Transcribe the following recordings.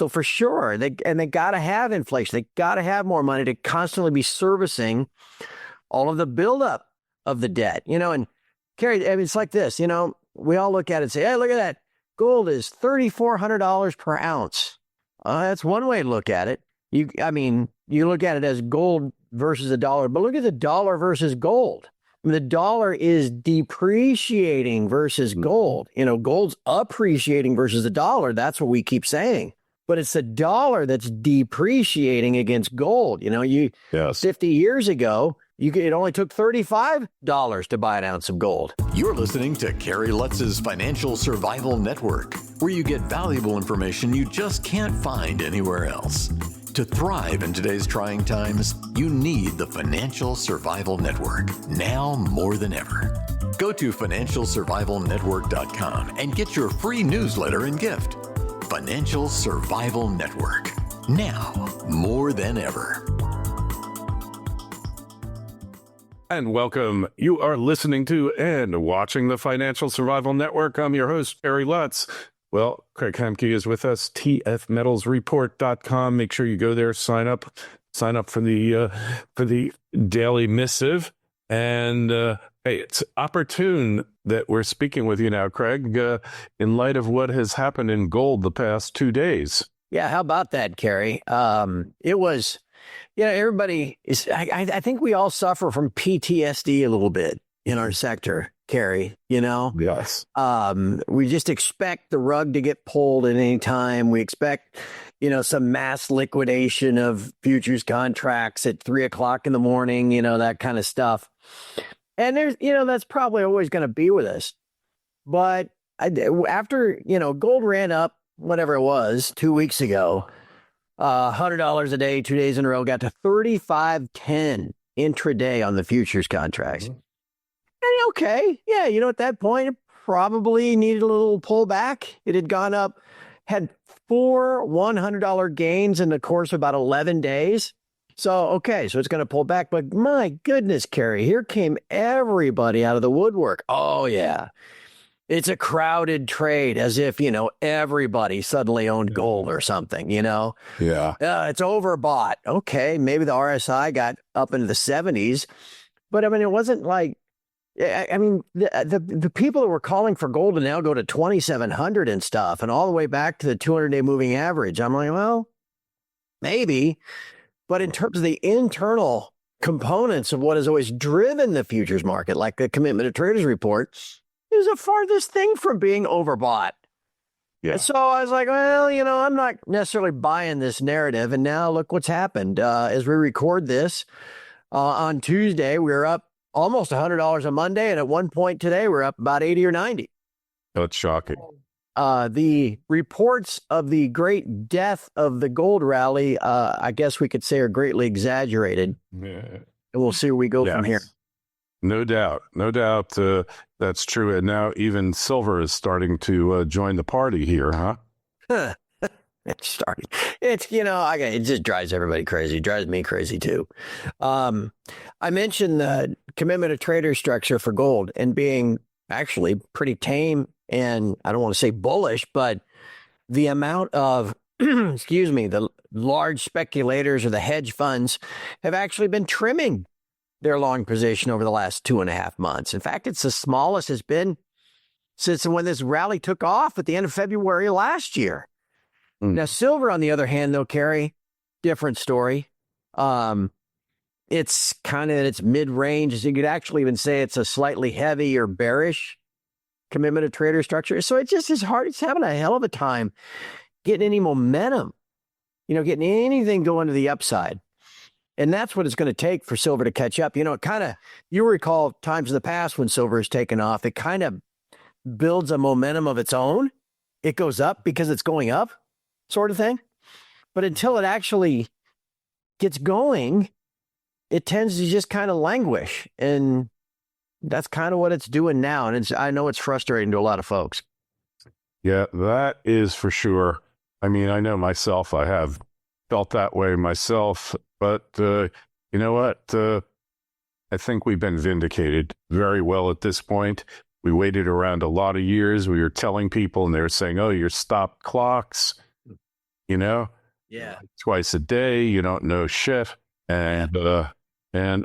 So for sure, they got to have inflation. They got to have more money to constantly be servicing all of the buildup of the debt. And Kerry, I mean, it's like this. We all look at it and say, "Hey, look at that. Gold is $3,400 per ounce." That's one way to look at it. You look at it as gold versus a dollar, but look at the dollar versus gold. I mean, the dollar is depreciating versus gold. Gold's appreciating versus the dollar. That's what we keep saying. But it's the dollar that's depreciating against gold. 50 years ago, it only took $35 to buy an ounce of gold. You're listening to Kerry Lutz's Financial Survival Network, where you get valuable information you just can't find anywhere else. To thrive in today's trying times, you need the Financial Survival Network, now more than ever. Go to financialsurvivalnetwork.com and get your free newsletter and gift. Financial Survival Network, now more than ever. And welcome. You are listening to and watching the Financial Survival Network. I'm your host, Kerry Lutz. Well, Craig Hemke is with us, tfmetalsreport.com. Make sure you go there, sign up for the daily missive. And hey, it's opportune that we're speaking with you now, Craig, in light of what has happened in gold the past 2 days. Yeah, how about that, Kerry? It was, everybody is, I think we all suffer from PTSD a little bit in our sector, Kerry, Yes. We just expect the rug to get pulled at any time. We expect, some mass liquidation of futures contracts at 3:00 in the morning, that kind of stuff. And there's, that's probably always going to be with us. But after, gold ran up, whatever it was, 2 weeks ago, $100 a day, 2 days in a row, got to 35.10 intraday on the futures contracts. Mm-hmm. And okay, yeah, at that point, it probably needed a little pullback. It had gone up, had 4 $100 gains in the course of about 11 days. So it's going to pull back. But my goodness, Kerry, here came everybody out of the woodwork. Oh, yeah. It's a crowded trade, as if, everybody suddenly owned gold or something, Yeah. It's overbought. Okay, maybe the RSI got up into the 70s. But, it wasn't like, the people that were calling for gold to now go to 2,700 and stuff, and all the way back to the 200-day moving average. I'm like, well, maybe. But in terms of the internal components of what has always driven the futures market, like the Commitment of Traders report, is the farthest thing from being overbought. Yeah. And so I was like, well, I'm not necessarily buying this narrative. And now look what's happened. As we record this on Tuesday, we were up almost $100 on Monday. And at one point today, we're up about 80 or 90. That's shocking. The reports of the great death of the gold rally, I guess we could say, are greatly exaggerated. Yeah. And we'll see where we go from here. No doubt. That's true. And now even silver is starting to join the party here, huh? It's starting. It's, it just drives everybody crazy. It drives me crazy too. I mentioned the Commitment of Trader structure for gold and being actually pretty tame, and I don't want to say bullish, but the amount of, the large speculators or the hedge funds have actually been trimming their long position over the last 2.5 months. In fact, it's the smallest it's been since when this rally took off at the end of February last year. Now, silver, on the other hand, though, Kerry, different story. It's kind of in its mid-range. You could actually even say it's a slightly heavy or bearish Commitment of Trader structure. So it just is hard. It's having a hell of a time getting any momentum, getting anything going to the upside. And that's what it's going to take for silver to catch up. You recall times in the past when silver has taken off, it kind of builds a momentum of its own. It goes up because it's going up, sort of thing. But until it actually gets going, it tends to just kind of languish. And that's kind of what it's doing now. And I know it's frustrating to a lot of folks. Yeah, that is for sure. I mean, I know myself, I have felt that way myself. But you know what? I think we've been vindicated very well at this point. We waited around a lot of years. We were telling people, and they were saying, oh, you're stop clocks. you know, Yeah. twice a day, you don't know shit. And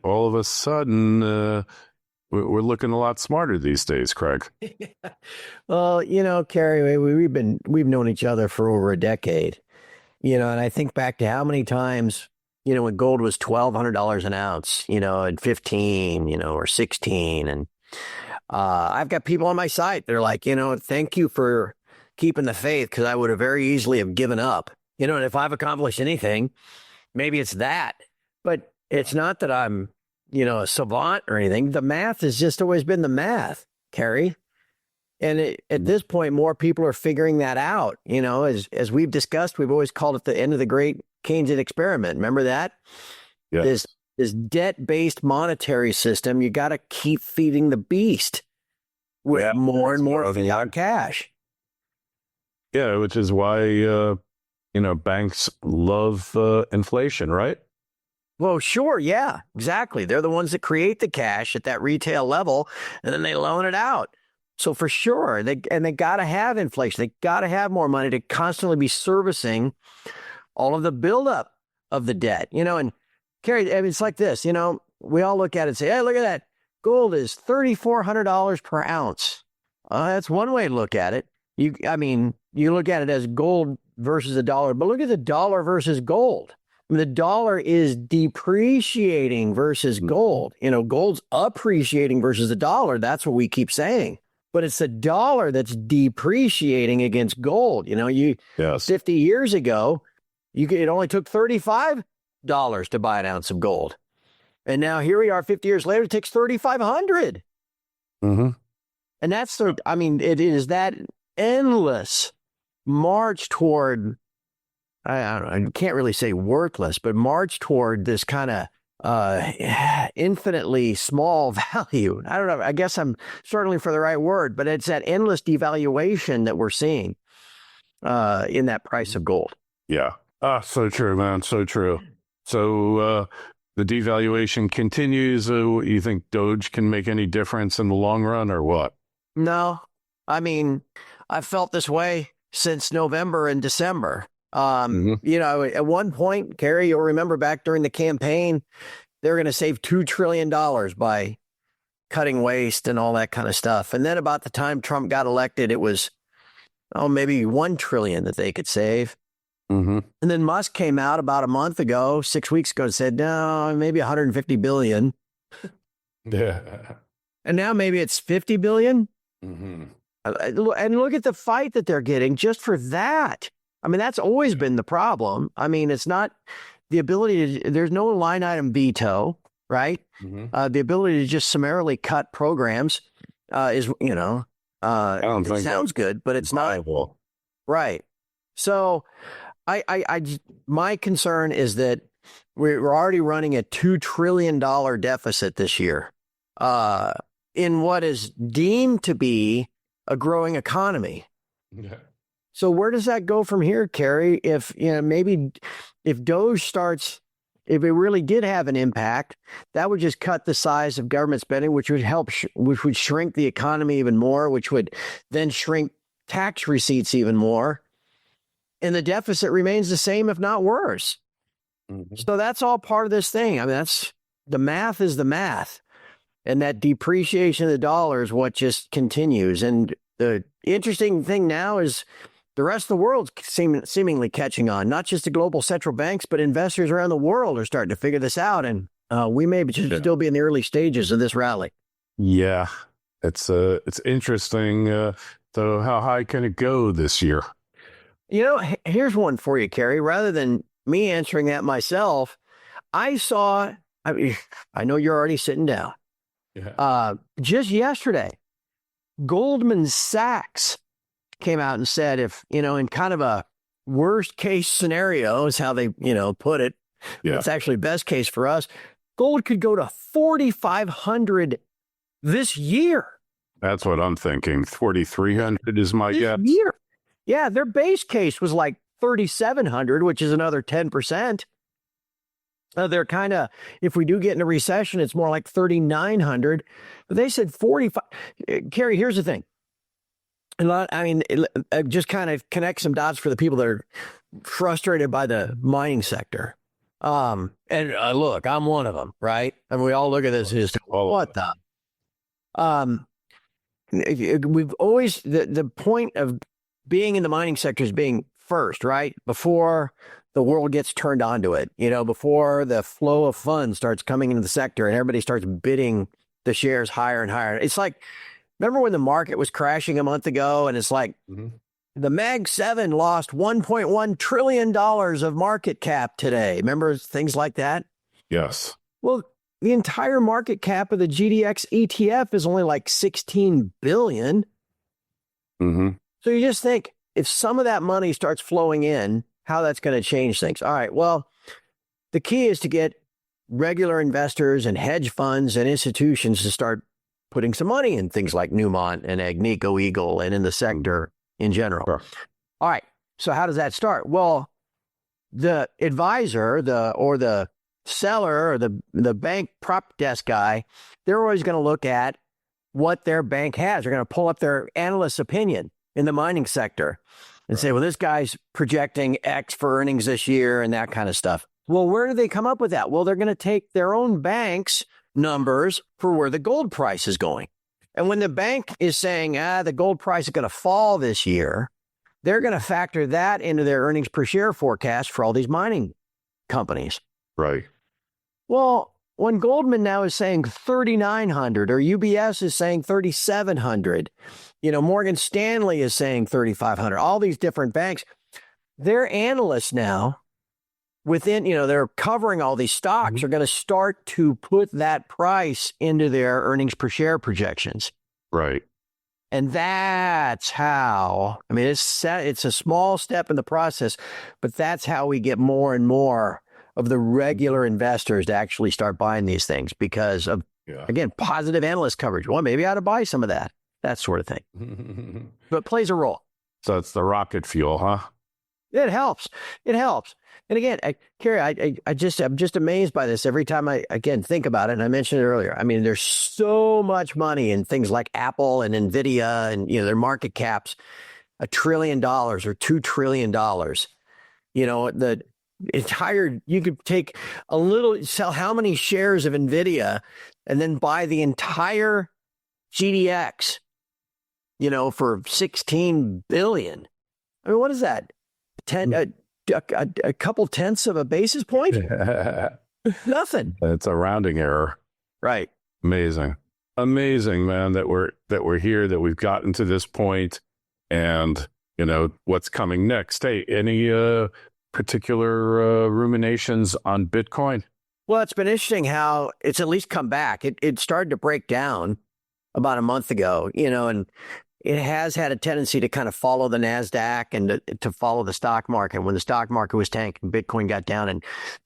all of a sudden, we're looking a lot smarter these days, Craig. Well, Kerry, we've known each other for over a decade, and I think back to how many times, when gold was $1,200 an ounce, at 15, or 16. And I've got people on my site. They're like, thank you for keeping the faith, because I would have very easily have given up, and if I've accomplished anything, maybe it's that. But it's not that I'm, a savant or anything. The math has just always been the math, Kerry. And at this point, more people are figuring that out. As we've discussed, we've always called it the end of the great Keynesian experiment. Remember that? Yeah. This debt-based monetary system, you got to keep feeding the beast with more and more fiat cash. Yeah, which is why, banks love inflation, right? Well, sure. Yeah, exactly. They're the ones that create the cash at that retail level, and then they loan it out. So for sure, they got to have inflation. They got to have more money to constantly be servicing all of the buildup of the debt. And Kerry, it's like this. We all look at it and say, "Hey, look at that! Gold is $3,400 per ounce." That's one way to look at it. You look at it as gold versus a dollar, but look at the dollar versus gold. The dollar is depreciating versus gold. Gold's appreciating versus the dollar. That's what we keep saying. But it's the dollar that's depreciating against gold. 50 years ago, it only took $35 to buy an ounce of gold. And now here we are 50 years later, it takes $3,500. Mm-hmm. And it is that endless march toward, I don't know, I can't really say worthless, but march toward this kind of infinitely small value. I don't know. I guess I'm struggling for the right word, but it's that endless devaluation that we're seeing in that price of gold. Yeah. So true, man. So true. So the devaluation continues. You think Doge can make any difference in the long run or what? No. I've felt this way since November and December. At one point, Kerry, you'll remember back during the campaign, they were going to save $2 trillion by cutting waste and all that kind of stuff. And then about the time Trump got elected, it was, maybe $1 trillion that they could save. Mm-hmm. And then Musk came out about a month ago, 6 weeks ago, and said, no, maybe 150 billion. Yeah. And now maybe it's 50 billion. Mm-hmm. And look at the fight that they're getting just for that. That's always been the problem. It's not the ability to, there's no line item veto, right? Mm-hmm. The ability to just summarily cut programs is, I don't think it sounds good, but it's viable. not. Right. So my concern is that we're already running a $2 trillion deficit this year in what is deemed to be a growing economy. Yeah. So where does that go from here, Kerry? If maybe if Doge starts, if it really did have an impact, that would just cut the size of government spending, which would help, which would shrink the economy even more, which would then shrink tax receipts even more, and the deficit remains the same, if not worse. Mm-hmm. So that's all part of this thing. That's the math is the math, and that depreciation of the dollar is what just continues. And the interesting thing now is, the rest of the world's seemingly catching on. Not just the global central banks, but investors around the world are starting to figure this out. And we may still be in the early stages of this rally. Yeah, it's interesting. So how high can it go this year? Here's one for you, Kerry. Rather than me answering that myself, I know you're already sitting down. Yeah. Just yesterday, Goldman Sachs came out and said, if, in kind of a worst case scenario is how they, put it. Yeah. It's actually best case for us. Gold could go to 4,500 this year. That's what I'm thinking. 4,300 is my guess. Year. Yeah. Their base case was like 3,700, which is another 10%. They're kind of, if we do get in a recession, it's more like 3,900. But they said 45. Kerry, here's the thing. Just kind of connect some dots for the people that are frustrated by the mining sector. And look, I'm one of them, right? I mean, we all look at this as what the. We've always the point of being in the mining sector is being first, right? Before the world gets turned onto it, before the flow of funds starts coming into the sector and everybody starts bidding the shares higher and higher. It's like, remember when the market was crashing a month ago, and it's like the Mag 7 lost $1.1 trillion of market cap today. Remember things like that? Yes. Well, the entire market cap of the GDX ETF is only like 16 billion. So you just think, if some of that money starts flowing in, how that's going to change things. All right, well, the key is to get regular investors and hedge funds and institutions to start putting some money in things like Newmont and Agnico Eagle and in the sector in general. Sure. All right, so how does that start? Well, the advisor, the seller, or the bank prop desk guy, they're always going to look at what their bank has. They're going to pull up their analyst's opinion in the mining sector and say, well, this guy's projecting X for earnings this year and that kind of stuff. Well, where do they come up with that? Well, they're going to take their own bank's numbers for where the gold price is going. And when the bank is saying, the gold price is going to fall this year, they're going to factor that into their earnings per share forecast for all these mining companies. Right. Well, when Goldman now is saying 3,900 or UBS is saying 3,700, Morgan Stanley is saying 3,500, all these different banks, their analysts now within, they're covering all these stocks are going to start to put that price into their earnings per share projections. Right. And that's how, it's a small step in the process, but that's how we get more and more of the regular investors to actually start buying these things because of, again, positive analyst coverage. Well, maybe I ought to buy some of that sort of thing. But it plays a role. So it's the rocket fuel, huh? It helps. And again, Kerry, I'm just amazed by this every time I, again, think about it. And I mentioned it earlier. There's so much money in things like Apple and Nvidia and, their market caps, $1 trillion or $2 trillion. The entire, you could take sell how many shares of Nvidia and then buy the entire GDX, for 16 billion. What is that? A couple tenths of a basis point? Nothing. It's a rounding error. Right. Amazing, man, that we're here, that we've gotten to this point, and what's coming next. Hey, any particular ruminations on Bitcoin? Well, it's been interesting how it's at least come back. It started to break down about a month ago, and it has had a tendency to kind of follow the NASDAQ and to follow the stock market. When the stock market was tanking, Bitcoin got down and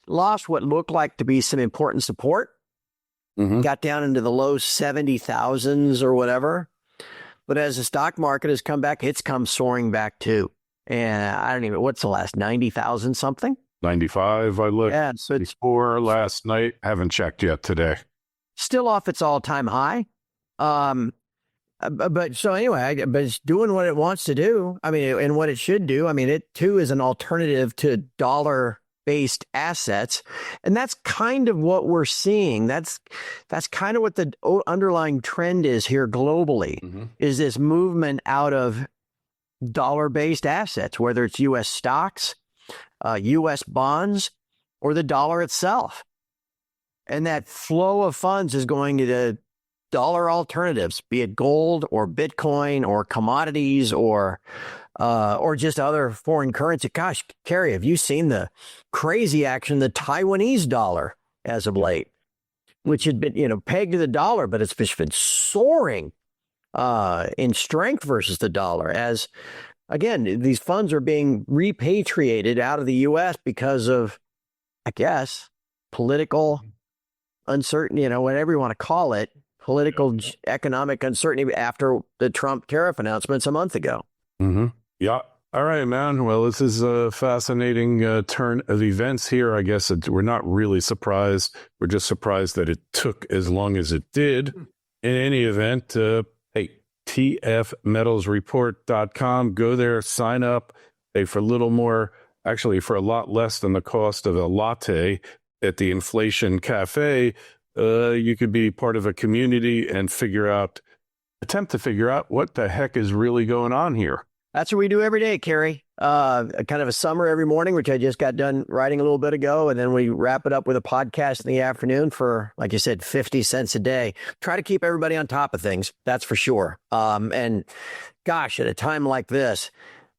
lost what looked like to be some important support, got down into the low 70,000s or whatever. But as the stock market has come back, it's come soaring back too. And what's the last 90,000 something? 95, I looked. Yeah, so it's before last night. Haven't checked yet today. Still off its all-time high. But so anyway, but it's doing what it wants to do. And what it should do. It too is an alternative to dollar-based assets, and that's kind of what we're seeing. That's kind of what the underlying trend is here globally. Is this movement out of dollar-based assets, whether it's U.S. stocks, U.S. bonds, or the dollar itself, and that flow of funds is going to the dollar alternatives, be it gold or Bitcoin or commodities or just other foreign currency. Gosh, Kerry, have you seen the crazy action, the Taiwanese dollar as of late, which had been, pegged to the dollar, but it's been soaring in strength versus the dollar as, again, these funds are being repatriated out of the U.S. because of, I guess, political uncertainty, whatever you want to call it. Political, economic uncertainty after the Trump tariff announcements a month ago. Yeah. All right, man. Well, this is a fascinating turn of events here. I guess we're not really surprised. We're just surprised that it took as long as it did. In any event, hey, tfmetalsreport.com. Go there, sign up. Hey, for a little more actually for a lot less than the cost of a latte at the Inflation Cafe, you could be part of a community and attempt to figure out what the heck is really going on here. That's what we do every day, Kerry. Kind of a summer every morning, which I just got done writing a little bit ago. And then we wrap it up with a podcast in the afternoon for, like you said, 50 cents a day. Try to keep everybody on top of things. That's for sure. And gosh, at a time like this,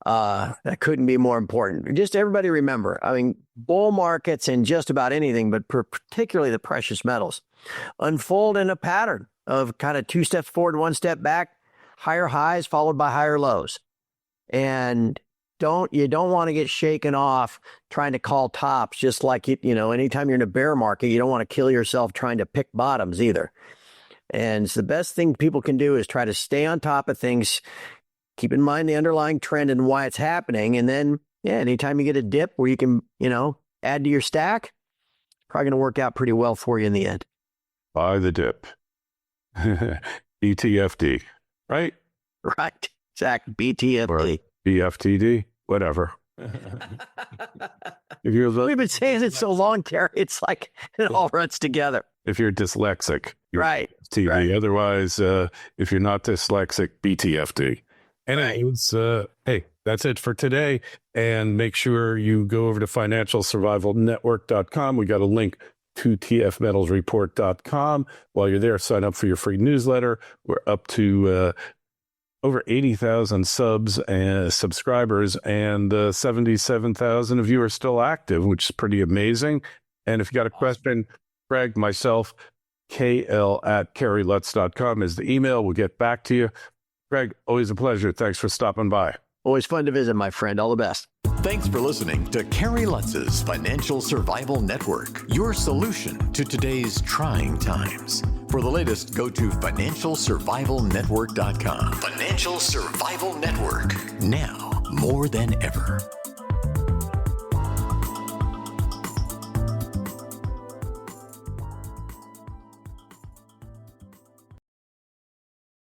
that couldn't be more important. Just everybody remember, I mean, bull markets and just about anything, but particularly the precious metals, unfold in a pattern of kind of 2 steps forward, 1 step back, higher highs followed by higher lows. And you don't want to get shaken off trying to call tops, just like, anytime you're in a bear market, you don't want to kill yourself trying to pick bottoms either. And it's the best thing people can do is try to stay on top of things, keep in mind the underlying trend and why it's happening. And then, anytime you get a dip where you can, add to your stack, probably going to work out pretty well for you in the end. Buy the dip. BTFD, right? Right. Exactly. BTFD. Or BFTD, whatever. We've been saying it so long, Kerry. It's like it all runs together. If you're dyslexic, you're right. TV. Right. Otherwise, if you're not dyslexic, BTFD. Anyways, hey, that's it for today. And make sure you go over to financialsurvivalnetwork.com. We got a link to tfmetalsreport.com. While you're there, sign up for your free newsletter. We're up to over 80,000 subscribers, and 77,000 of you are still active, which is pretty amazing. And if you got a question, Greg, myself, KL@kerrylutz.com is the email. We'll get back to you. Greg, always a pleasure. Thanks for stopping by. Always fun to visit, my friend. All the best. Thanks for listening to Kerry Lutz's Financial Survival Network, your solution to today's trying times. For the latest, go to financialsurvivalnetwork.com. Financial Survival Network, now more than ever.